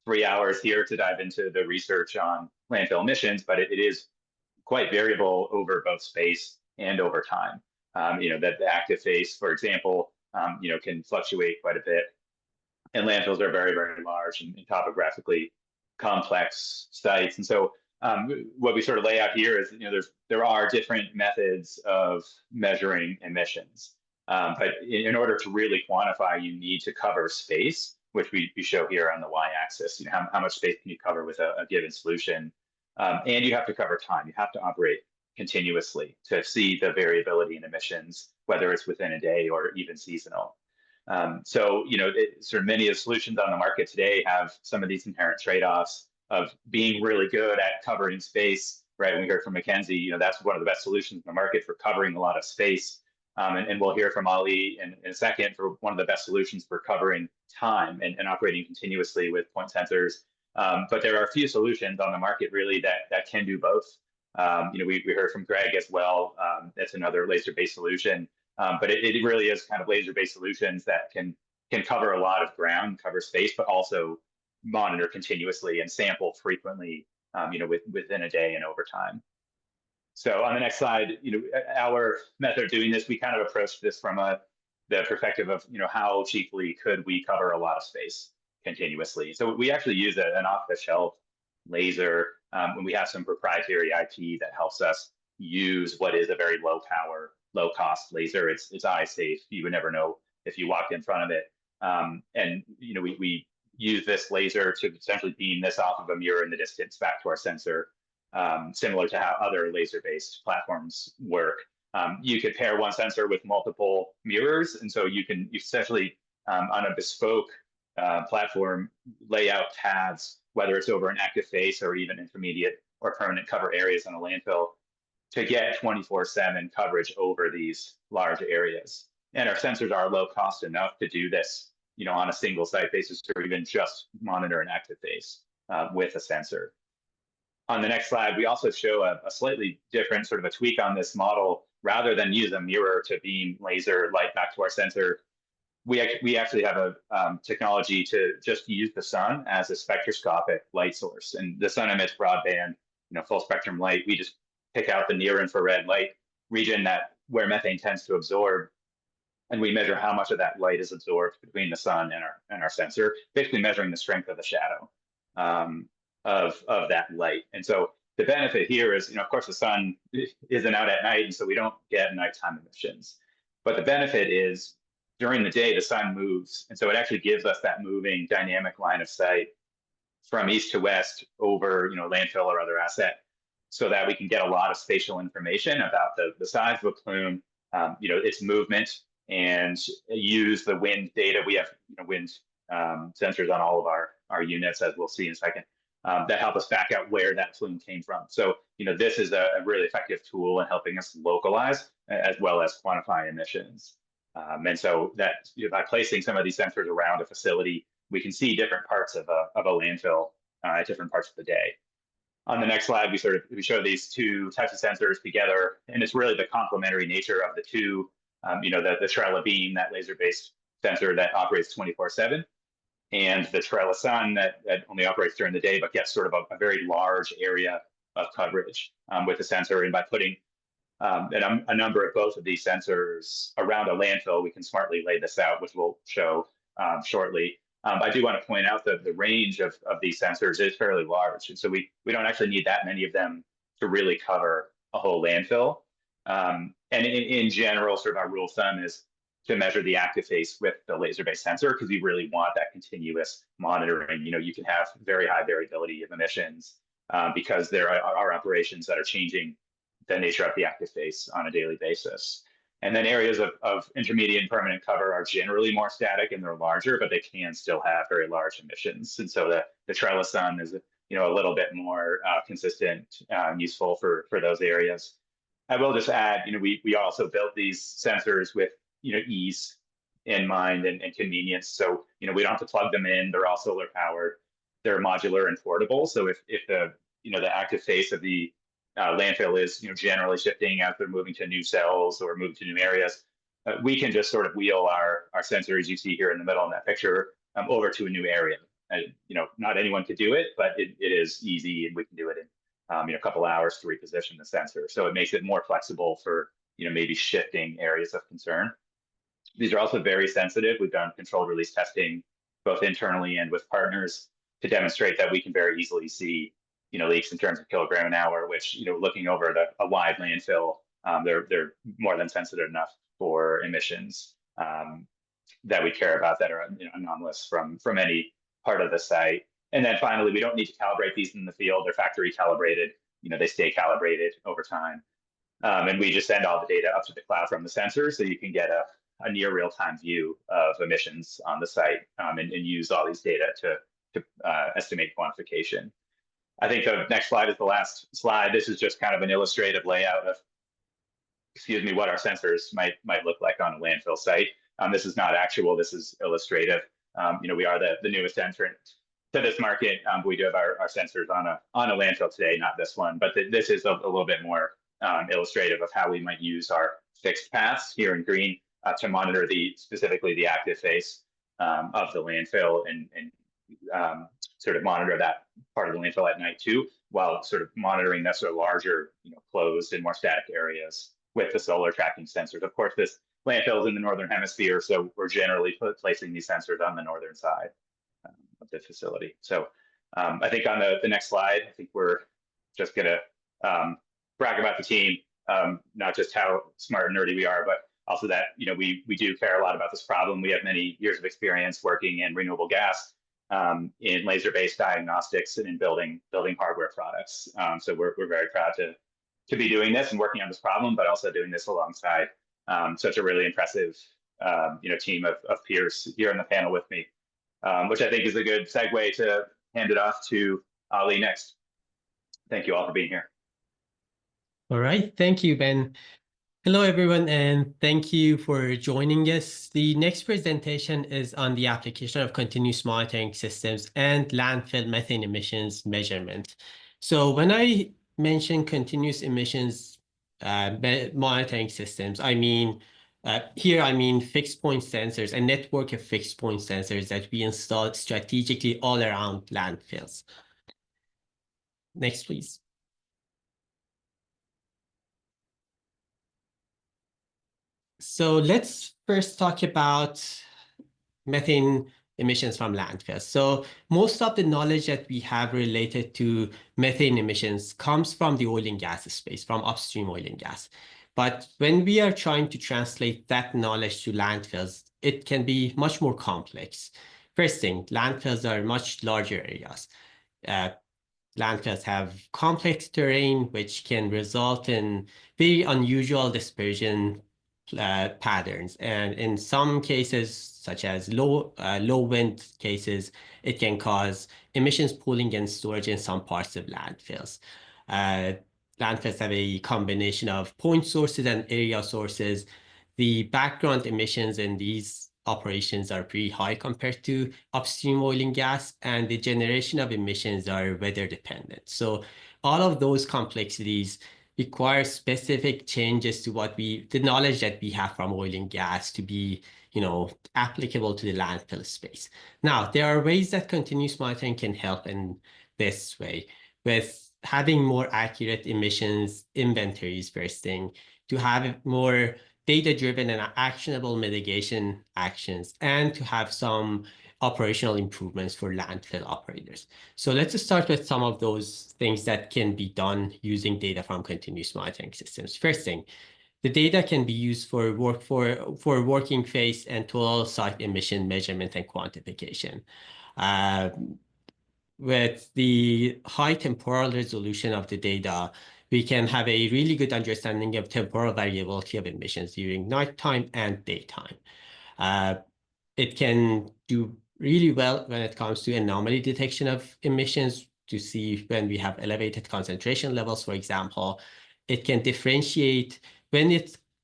3 hours here to dive into the research on landfill emissions, but it is quite variable over both space and over time. That the active phase, for example, can fluctuate quite a bit. And landfills are very, very large and topographically complex sites. And so what we sort of lay out here is, there are different methods of measuring emissions. But in order to really quantify, you need to cover space, which we show here on the y-axis. How much space can you cover with a given solution? And you have to cover time. You have to operate continuously to see the variability in emissions, whether it's within a day or even seasonal. So sort of many of the solutions on the market today have some of these inherent trade-offs of being really good at covering space, right? And we heard from Mackenzie, that's one of the best solutions in the market for covering a lot of space. And we'll hear from Ali in a second for one of the best solutions for covering time and operating continuously with point sensors. But there are a few solutions on the market really that can do both. We heard from Greg as well. That's another laser-based solution. But it really is kind of laser-based solutions that can cover a lot of ground, cover space, but also monitor continuously and sample frequently, within a day and over time. So on the next slide, our method of doing this, we kind of approached this from the perspective of, how cheaply could we cover a lot of space continuously? So we actually use an off-the-shelf laser, when we have some proprietary IP that helps us use what is a very low power, low cost laser. It's eye safe. You would never know if you walked in front of it. And we use this laser to essentially beam this off of a mirror in the distance back to our sensor, similar to how other laser-based platforms work. You could pair one sensor with multiple mirrors, and so you can essentially, on a bespoke platform, lay out paths, whether it's over an active face or even intermediate or permanent cover areas on a landfill, to get 24/7 coverage over these large areas. And our sensors are low cost enough to do this, on a single site basis, or even just monitor an active face with a sensor. On the next slide, we also show a slightly different sort of a tweak on this model. Rather than use a mirror to beam laser light back to our sensor, we actually have a technology to just use the sun as a spectroscopic light source. And the sun emits broadband, full spectrum light. We just pick out the near infrared light region where methane tends to absorb, and we measure how much of that light is absorbed between the sun and our sensor, basically measuring the strength of the shadow of that light. And so the benefit here is, of course, the sun isn't out at night, and so we don't get nighttime emissions. But the benefit is during the day, the sun moves, and so it actually gives us that moving dynamic line of sight from east to west over, landfill or other asset, so that we can get a lot of spatial information about the size of a plume, its movement, and use the wind data. We have wind sensors on all of our units, as we'll see in a second, that help us back out where that plume came from. So this is a really effective tool in helping us localize as well as quantify emissions. And so that by placing some of these sensors around a facility, we can see different parts of a landfill at different parts of the day. On the next slide, we show these two types of sensors together, and it's really the complementary nature of the two. The TrelliBeam, that laser-based sensor that operates 24/7, and the TrelliSun that only operates during the day, but gets sort of a very large area of coverage with the sensor. And by putting a number of both of these sensors around a landfill, we can smartly lay this out, which we'll show shortly. I do want to point out that the range of these sensors is fairly large. And so we don't actually need that many of them to really cover a whole landfill. And in general, sort of our rule of thumb is to measure the active phase with the laser-based sensor, because we really want that continuous monitoring. You can have very high variability of emissions because there are operations that are changing the nature of the active phase on a daily basis. And then areas of intermediate and permanent cover are generally more static and they're larger, but they can still have very large emissions. And so the TrelliSun is a little bit more consistent and useful for those areas. I will just add, we also built these sensors with ease in mind and convenience. So we don't have to plug them in. They're all solar powered. They're modular and portable. So if the active phase of the landfill is generally shifting as they're moving to new cells or moving to new areas, we can just sort of wheel our sensors you see here in the middle in that picture over to a new area. Not anyone could do it, but it is easy, and we can do it in a couple hours to reposition the sensor. So it makes it more flexible for maybe shifting areas of concern. These are also very sensitive. We've done controlled release testing both internally and with partners to demonstrate that we can very easily see leaks in terms of kilogram an hour, which looking over a wide landfill, they're more than sensitive enough for emissions that we care about that are anomalous from any part of the site. And then finally, we don't need to calibrate these in the field. They're factory calibrated. They stay calibrated over time. And we just send all the data up to the cloud from the sensor, so you can get a near real-time view of emissions on the site and use all these data to estimate quantification. I think the next slide is the last slide. This is just kind of an illustrative layout of, what our sensors might look like on a landfill site. This is not actual, this is illustrative. We are the newest entrant to this market. We do have our sensors on a landfill today, not this one, but this is a little bit more illustrative of how we might use our fixed paths here in green to monitor specifically the active phase of the landfill and sort of monitor that part of the landfill at night too, while sort of monitoring that sort of larger, closed and more static areas with the solar tracking sensors. Of course, this landfill is in the northern hemisphere, so we're generally placing these sensors on the northern side of the facility. So I think on the next slide, I think we're just gonna brag about the team, not just how smart and nerdy we are, but also that, we do care a lot about this problem. We have many years of experience working in renewable gas, in laser-based diagnostics, and in building hardware products. So we're very proud to be doing this and working on this problem, but also doing this alongside such a really impressive team of peers here on the panel with me, which I think is a good segue to hand it off to Ali next. Thank you all for being here. All right, thank you, Ben. Hello, everyone, and thank you for joining us. The next presentation is on the application of continuous monitoring systems and landfill methane emissions measurement. So when I mention continuous emissions monitoring systems, I mean fixed point sensors, a network of fixed point sensors that we install strategically all around landfills. Next, please. So let's first talk about methane emissions from landfills. So most of the knowledge that we have related to methane emissions comes from the oil and gas space, from upstream oil and gas. But when we are trying to translate that knowledge to landfills, it can be much more complex. First thing, landfills are much larger areas. Landfills have complex terrain, which can result in very unusual dispersion patterns. And in some cases, such as low wind cases, it can cause emissions pooling and storage in some parts of landfills. Landfills have a combination of point sources and area sources. The background emissions in these operations are pretty high compared to upstream oil and gas, and the generation of emissions are weather dependent. So all of those complexities require specific changes to the knowledge that we have from oil and gas to be, applicable to the landfill space. Now, there are ways that continuous monitoring can help in this way, with having more accurate emissions inventories first thing, to have more data-driven and actionable mitigation actions, and to have some operational improvements for landfill operators. So let's start with some of those things that can be done using data from continuous monitoring systems. First thing, the data can be used for working phase and total site emission measurement and quantification. With the high temporal resolution of the data, we can have a really good understanding of temporal variability of emissions during nighttime and daytime. It can do really well when it comes to anomaly detection of emissions to see when we have elevated concentration levels, for example. It can differentiate when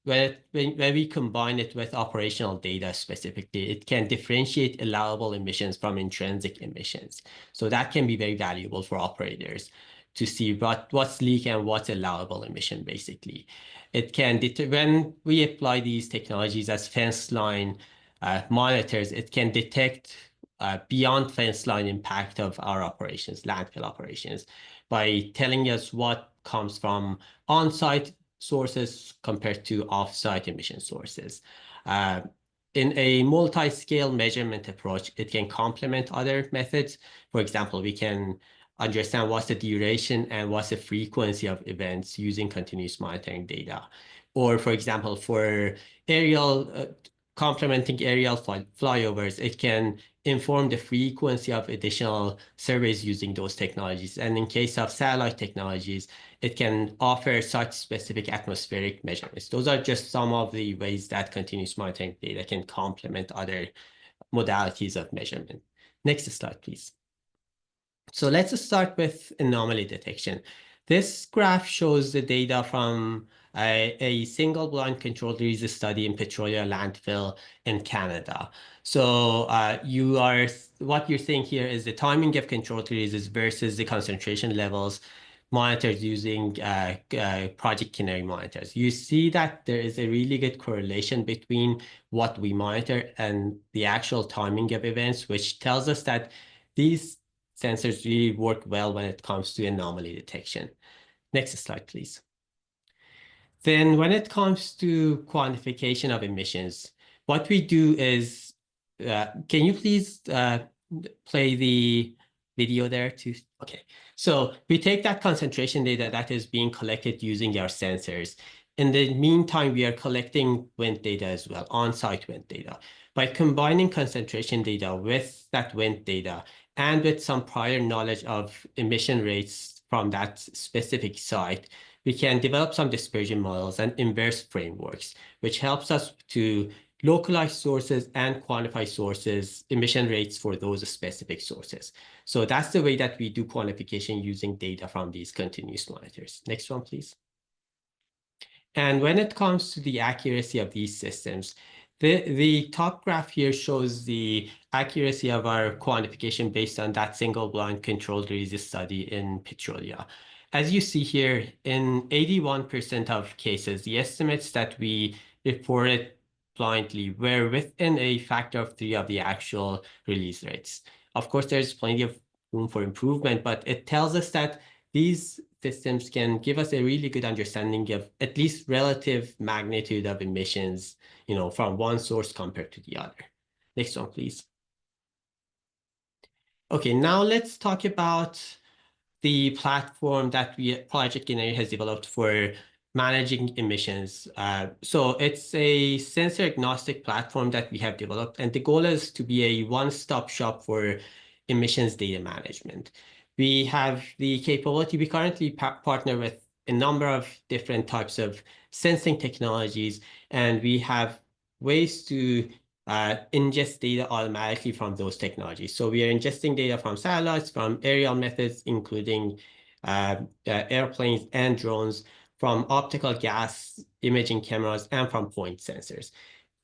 we combine it with operational data specifically, it can differentiate allowable emissions from intrinsic emissions. So that can be very valuable for operators to see what's leak and what's allowable emission, basically. It can when we apply these technologies as fence line monitors, it can detect beyond fence line impact of our operations, landfill operations, by telling us what comes from on-site sources compared to off-site emission sources. In a multi-scale measurement approach, it can complement other methods. For example, we can understand what's the duration and what's the frequency of events using continuous monitoring data. Or, for example, for complementing aerial flyovers, it can inform the frequency of additional surveys using those technologies. And in case of satellite technologies, it can offer site-specific atmospheric measurements. Those are just some of the ways that continuous monitoring data can complement other modalities of measurement. Next slide, please. So let's start with anomaly detection. This graph shows the data from a single blind controlled release study in Petrolia landfill in Canada. So what you're seeing here is the timing of controlled releases versus the concentration levels monitored using Project Canary monitors. You see that there is a really good correlation between what we monitor and the actual timing of events, which tells us that these sensors really work well when it comes to anomaly detection. Next slide, please. Then when it comes to quantification of emissions, what we do is, can you please play the video there too? Okay, so we take that concentration data that is being collected using our sensors. In the meantime, we are collecting wind data as well, on-site wind data. By combining concentration data with that wind data and with some prior knowledge of emission rates from that specific site, we can develop some dispersion models and inverse frameworks, which helps us to localize sources and quantify sources, emission rates for those specific sources. So that's the way that we do quantification using data from these continuous monitors. Next one, please. And when it comes to the accuracy of these systems, the top graph here shows the accuracy of our quantification based on that single-blind controlled release study in Petrolia. As you see here, in 81% of cases, the estimates that we reported blindly were within a factor of 3 of the actual release rates. Of course, there's plenty of room for improvement, but it tells us that these systems can give us a really good understanding of at least relative magnitude of emissions, from one source compared to the other. Next one, please. Okay, now let's talk about the platform that Project Canary has developed for managing emissions. So it's a sensor agnostic platform that we have developed, and the goal is to be a one-stop shop for emissions data management. We have the capability, we currently partner with a number of different types of sensing technologies, and we have ways to ingest data automatically from those technologies. So we are ingesting data from satellites, from aerial methods, including airplanes and drones, from optical gas imaging cameras, and from point sensors.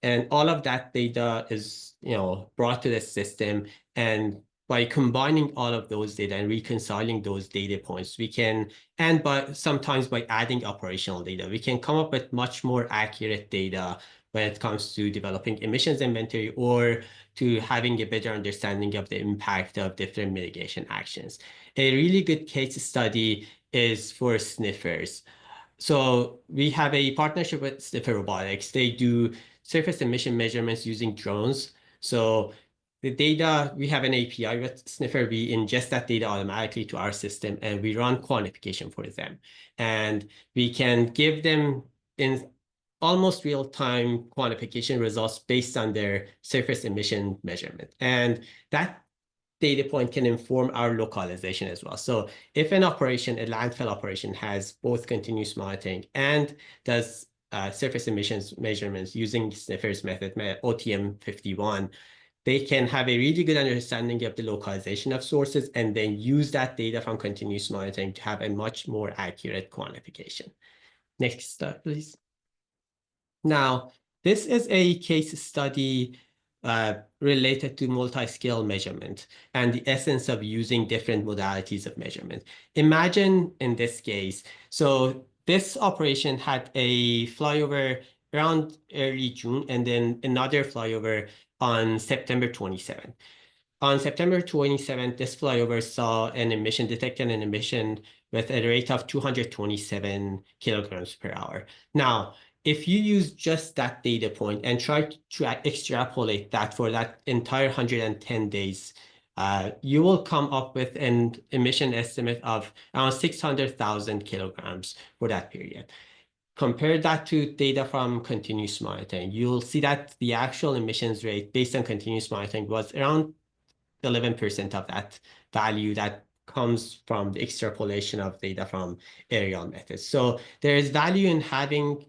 And all of that data is, brought to the system, and by combining all of those data and reconciling those data points, we can, and sometimes by adding operational data, we can come up with much more accurate data when it comes to developing emissions inventory or to having a better understanding of the impact of different mitigation actions. A really good case study is for sniffers. So we have a partnership with Sniffer Robotics. They do surface emission measurements using drones. So the data, we have an API with Sniffer, we ingest that data automatically to our system, and we run quantification for them. And we can give them in almost real-time quantification results based on their surface emission measurement. And that data point can inform our localization as well. So if an operation, a landfill operation, has both continuous monitoring and does surface emissions measurements using Sniffer's method, OTM 51, they can have a really good understanding of the localization of sources and then use that data from continuous monitoring to have a much more accurate quantification. Next slide, please. Now, this is a case study related to multi-scale measurement and the essence of using different modalities of measurement. Imagine in this case, so this operation had a flyover around early June and then another flyover on September 27th. On September 27th, this flyover saw an emission, detected an emission with a rate of 227 kilograms per hour. Now, if you use just that data point and try to extrapolate that for that entire 110 days, you will come up with an emission estimate of around 600,000 kilograms for that period. Compare that to data from continuous monitoring. You'll see that the actual emissions rate based on continuous monitoring was around 11% of that value that comes from the extrapolation of data from aerial methods. So there is value in having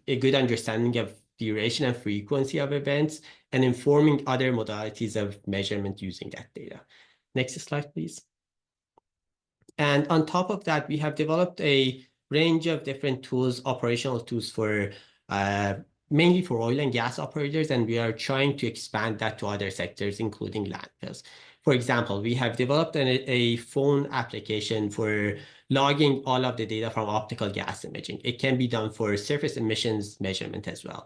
a good understanding of duration and frequency of events and informing other modalities of measurement using that data. Next slide, please. And on top of that, we have developed a range of different tools, operational tools for mainly for oil and gas operators, and we are trying to expand that to other sectors, including landfills. For example, we have developed a phone application for logging all of the data from optical gas imaging. It can be done for surface emissions measurement as well.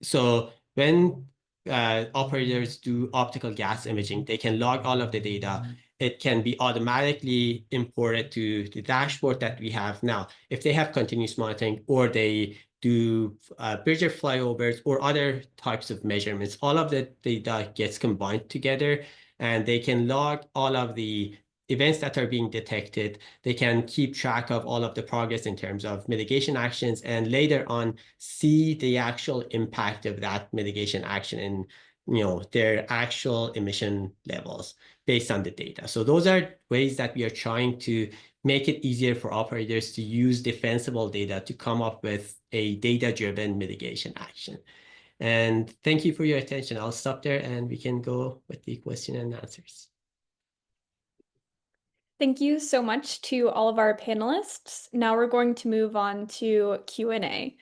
So when operators do optical gas imaging, they can log all of the data. It can be automatically imported to the dashboard that we have now. If they have continuous monitoring or they do bridge flyovers or other types of measurements, all of the data gets combined together and they can log all of the events that are being detected. They can keep track of all of the progress in terms of mitigation actions, and later on see the actual impact of that mitigation action in their actual emission levels based on the data. So those are ways that we are trying to make it easier for operators to use defensible data to come up with a data-driven mitigation action. And thank you for your attention. I'll stop there and we can go with the question and answers. Thank you so much to all of our panelists. Now we're going to move on to Q&A.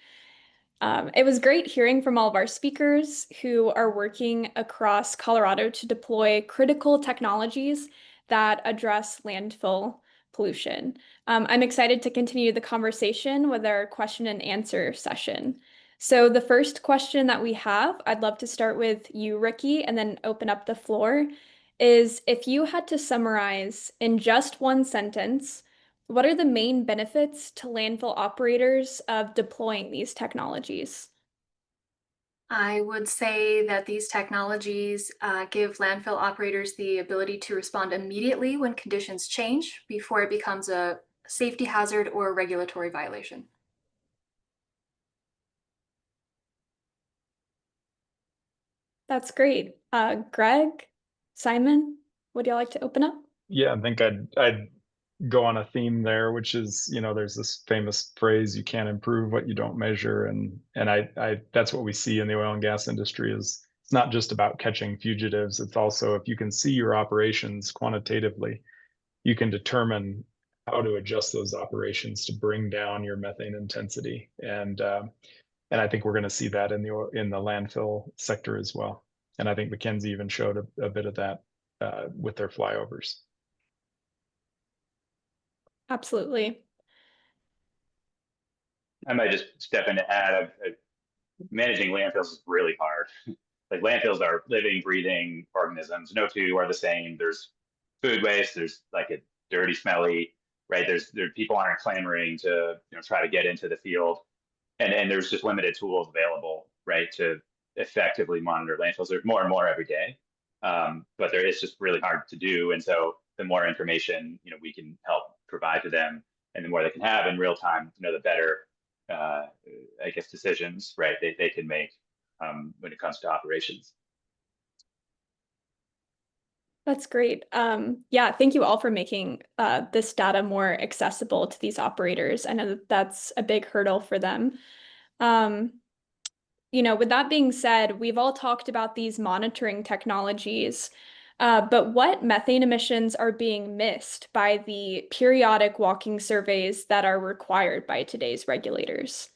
It was great hearing from all of our speakers who are working across Colorado to deploy critical technologies that address landfill pollution. I'm excited to continue the conversation with our question and answer session. So the first question that we have, I'd love to start with you, Ricky, and then open up the floor, is if you had to summarize in just one sentence, what are the main benefits to landfill operators of deploying these technologies? I would say that these technologies give landfill operators the ability to respond immediately when conditions change before it becomes a safety hazard or a regulatory violation. That's great. Greg, Simon, would you like to open up? Yeah, I think I'd go on a theme there, which is, there's this famous phrase, you can't improve what you don't measure. And I that's what we see in the oil and gas industry is it's not just about catching fugitives. It's also if you can see your operations quantitatively, you can determine how to adjust those operations to bring down your methane intensity. And I think we're going to see that in the landfill sector as well. And I think McKinsey even showed a bit of that with their flyovers. Absolutely. I might just step in to add, managing landfills is really hard. Like landfills are living, breathing organisms. No two are the same. There's food waste. There's like a dirty, smelly, right? There people aren't clamoring to try to get into the field, and there's just limited tools available, right, to effectively monitor landfills. There's more and more every day, but it's just really hard to do. And so the more information we can help provide to them, and the more they can have in real time, the better, I guess, decisions, right, they can make when it comes to operations. That's great. Yeah, thank you all for making this data more accessible to these operators. I know that that's a big hurdle for them. With that being said, we've all talked about these monitoring technologies, but what methane emissions are being missed by the periodic walking surveys that are required by today's regulators?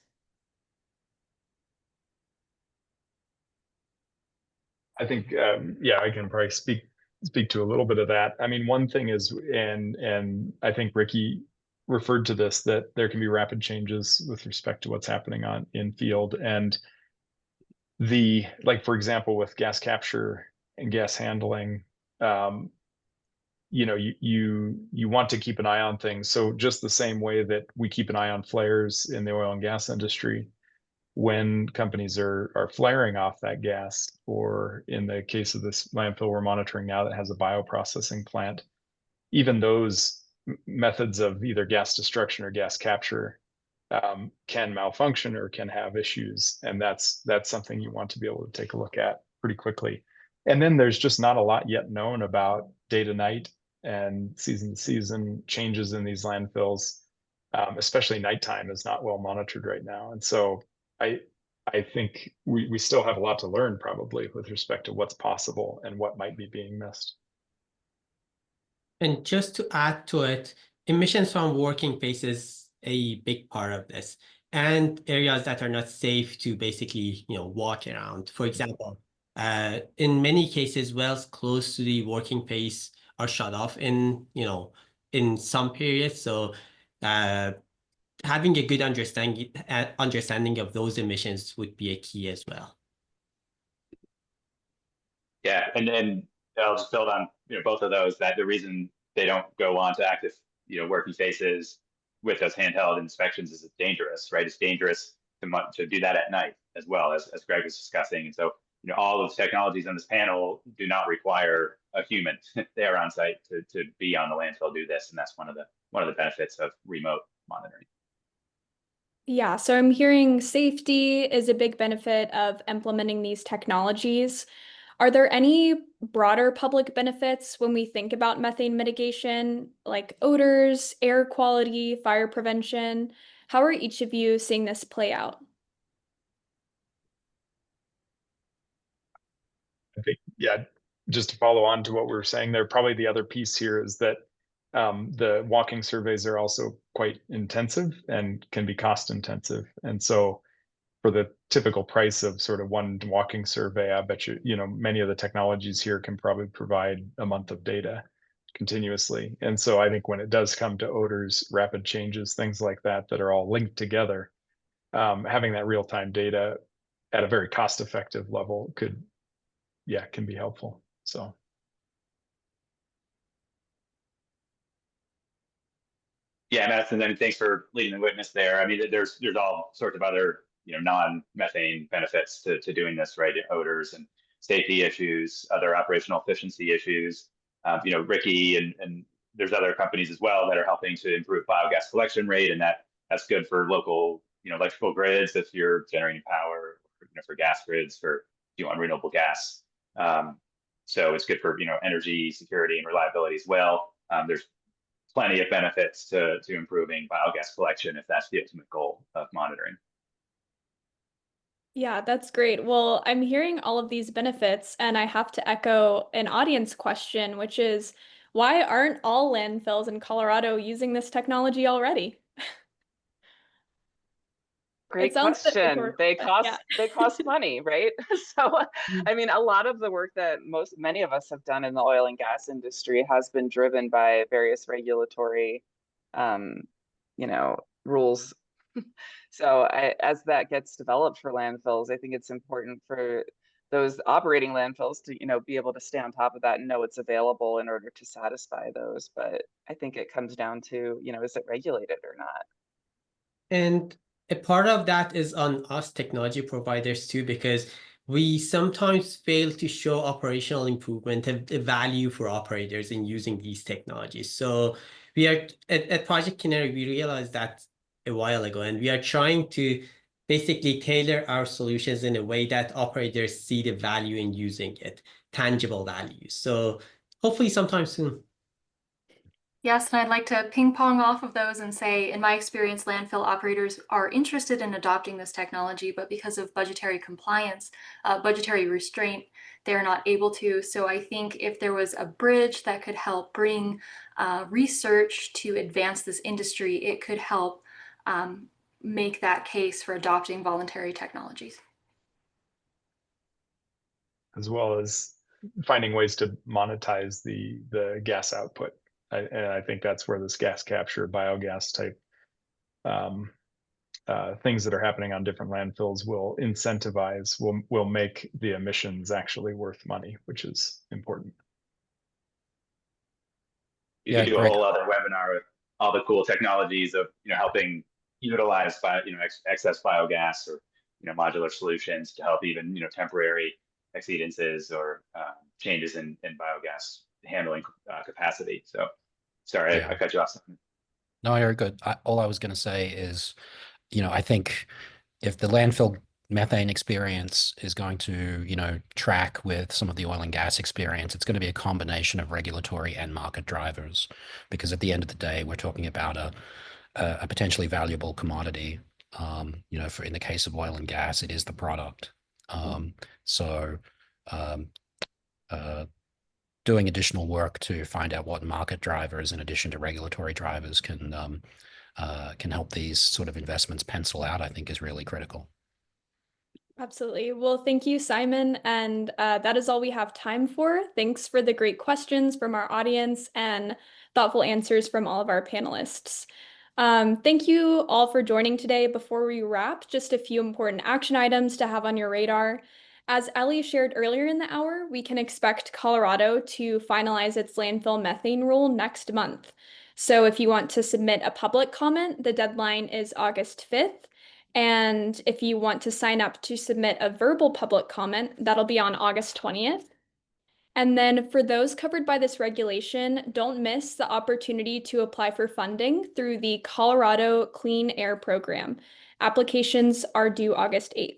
I think, yeah, I can probably speak to a little bit of that. I mean, one thing is, and I think Ricky referred to this, that there can be rapid changes with respect to what's happening in field. And like, for example, with gas capture and gas handling, you want to keep an eye on things. So just the same way that we keep an eye on flares in the oil and gas industry, when companies are flaring off that gas, or in the case of this landfill we're monitoring now that has a bioprocessing plant, even those methods of either gas destruction or gas capture can malfunction or can have issues. And that's something you want to be able to take a look at pretty quickly. And then there's just not a lot yet known about day to night and season to season changes in these landfills, especially nighttime is not well monitored right now. And so I think we still have a lot to learn probably with respect to what's possible and what might be being missed. And just to add to it, emissions from working places a big part of this, and areas that are not safe to basically walk around. For example, in many cases, wells close to the working place are shut off in some periods. So having a good understanding of those emissions would be a key as well. Yeah, and I'll just build on both of those, that the reason they don't go on to active working phases with those handheld inspections is it's dangerous, right? It's dangerous to do that at night as well, as Greg was discussing. And so all of the technologies on this panel do not require a human there on site to be on the landfill, do this, and that's one of the benefits of remote monitoring. Yeah, so I'm hearing safety is a big benefit of implementing these technologies. Are there any broader public benefits when we think about methane mitigation, like odors, air quality, fire prevention? How are each of you seeing this play out? I think, yeah, just to follow on to what we were saying there, probably the other piece here is that the walking surveys are also quite intensive and can be cost intensive. And so for the typical price of sort of one walking survey, I bet you, many of the technologies here can probably provide a month of data continuously. And so I think when it does come to odors, rapid changes, things like that, that are all linked together, having that real-time data at a very cost-effective level can be helpful. So. Yeah, Madison, and thanks for leading the witness there. I mean, there's all sorts of other non-methane benefits to doing this, right? Odors and safety issues, other operational efficiency issues. Ricky and there's other companies as well that are helping to improve biogas collection rate, and that's good for local electrical grids if you're generating power, for gas grids for on renewable gas. So it's good for energy security and reliability as well. There's plenty of benefits to improving biogas collection if that's the ultimate goal of monitoring. Yeah, that's great. Well, I'm hearing all of these benefits, and I have to echo an audience question, which is, why aren't all landfills in Colorado using this technology already? Great question. They cost money, right? So, I mean, a lot of the work that many of us have done in the oil and gas industry has been driven by various regulatory, rules. So, as that gets developed for landfills, I think it's important for those operating landfills to, be able to stay on top of that and know it's available in order to satisfy those. But I think it comes down to, is it regulated or not? And a part of that is on us technology providers too, because we sometimes fail to show operational improvement and the value for operators in using these technologies. So we are at Project Canary, we realized that a while ago, and we are trying to basically tailor our solutions in a way that operators see the value in using it, tangible value. So hopefully sometime soon. Yes, and I'd like to ping pong off of those and say, in my experience, landfill operators are interested in adopting this technology, but because of budgetary compliance, budgetary restraint, they're not able to. So I think if there was a bridge that could help bring research to advance this industry, it could help make that case for adopting voluntary technologies. As well as finding ways to monetize the gas output. And I think that's where this gas capture, biogas type things that are happening on different landfills will incentivize, will make the emissions actually worth money, which is important. You could do a whole other webinar with all the cool technologies of helping utilize excess biogas or modular solutions to help even temporary exceedances or changes in biogas handling capacity. So sorry, I cut you off. No, you're good. All I was going to say is, I think if the landfill methane experience is going to, track with some of the oil and gas experience, it's going to be a combination of regulatory and market drivers, because at the end of the day, we're talking about a potentially valuable commodity. For in the case of oil and gas, it is the product. Doing additional work to find out what market drivers, in addition to regulatory drivers, can help these sort of investments pencil out, I think is really critical. Absolutely. Well, thank you, Simon. And that is all we have time for. Thanks for the great questions from our audience and thoughtful answers from all of our panelists. Thank you all for joining today. Before we wrap, just a few important action items to have on your radar. As Ellie shared earlier in the hour, we can expect Colorado to finalize its landfill methane rule next month. So if you want to submit a public comment, the deadline is August 5th. And if you want to sign up to submit a verbal public comment, that'll be on August 20th. And then for those covered by this regulation, don't miss the opportunity to apply for funding through the Colorado Clean Air Program. Applications are due August 8th.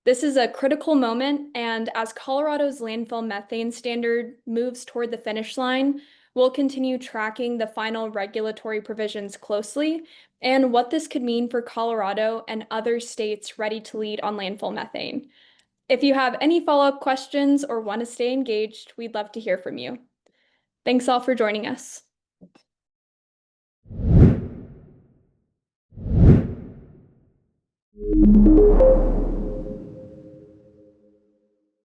This is a critical moment, and as Colorado's landfill methane standard moves toward the finish line, we'll continue tracking the final regulatory provisions closely and what this could mean for Colorado and other states ready to lead on landfill methane. If you have any follow-up questions or want to stay engaged, we'd love to hear from you. Thanks all for joining us.